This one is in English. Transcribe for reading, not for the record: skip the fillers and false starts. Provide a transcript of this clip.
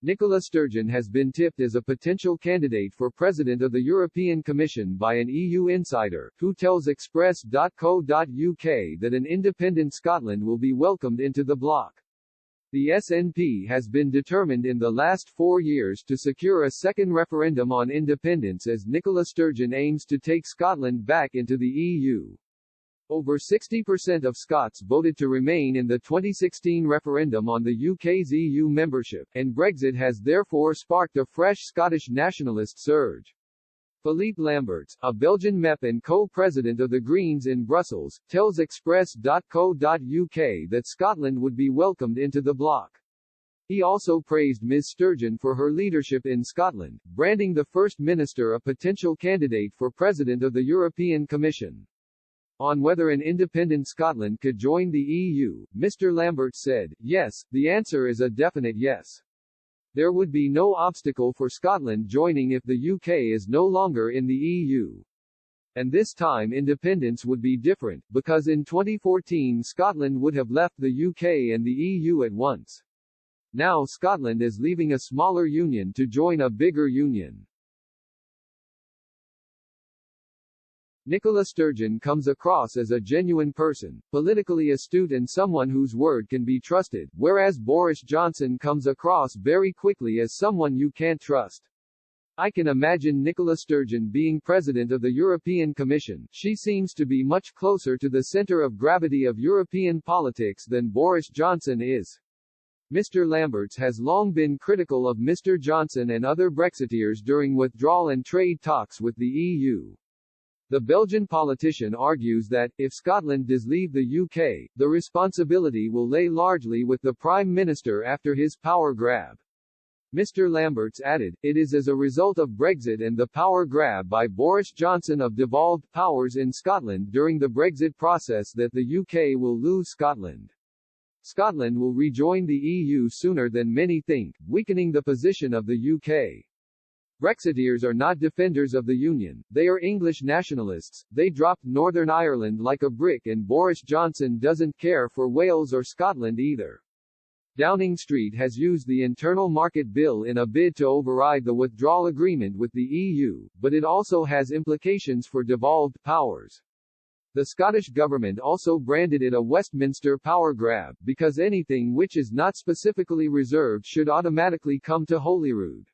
Nicola Sturgeon has been tipped as a potential candidate for President of the European Commission by an EU insider, who tells Express.co.uk that an independent Scotland will be welcomed into the bloc. The SNP has been determined in the last 4 years to secure a second referendum on independence as Nicola Sturgeon aims to take Scotland back into the EU. Over 60% of Scots voted to remain in the 2016 referendum on the UK's EU membership, and Brexit has therefore sparked a fresh Scottish nationalist surge. Philippe Lamberts, a Belgian MEP and co-president of the Greens in Brussels, tells Express.co.uk that Scotland would be welcomed into the bloc. He also praised Ms Sturgeon for her leadership in Scotland, branding the First Minister a potential candidate for President of the European Commission. On whether an independent Scotland could join the EU, Mr. Lambert said, "Yes, the answer is a definite yes. There would be no obstacle for Scotland joining if the UK is no longer in the EU. And this time independence would be different, because in 2014 Scotland would have left the UK and the EU at once. Now Scotland is leaving a smaller union to join a bigger union." Nicola Sturgeon comes across as a genuine person, politically astute and someone whose word can be trusted, whereas Boris Johnson comes across very quickly as someone you can't trust. "I can imagine Nicola Sturgeon being president of the European Commission. She seems to be much closer to the center of gravity of European politics than Boris Johnson is." Mr. Lamberts has long been critical of Mr. Johnson and other Brexiteers during withdrawal and trade talks with the EU. The Belgian politician argues that, if Scotland does leave the UK, the responsibility will lay largely with the Prime Minister after his power grab. Mr. Lamberts added, "It is as a result of Brexit and the power grab by Boris Johnson of devolved powers in Scotland during the Brexit process that the UK will lose Scotland. Scotland will rejoin the EU sooner than many think, weakening the position of the UK. Brexiteers are not defenders of the Union, they are English nationalists, they dropped Northern Ireland like a brick and Boris Johnson doesn't care for Wales or Scotland either." Downing Street has used the Internal Market Bill in a bid to override the withdrawal agreement with the EU, but it also has implications for devolved powers. The Scottish government also branded it a Westminster power grab, because anything which is not specifically reserved should automatically come to Holyrood.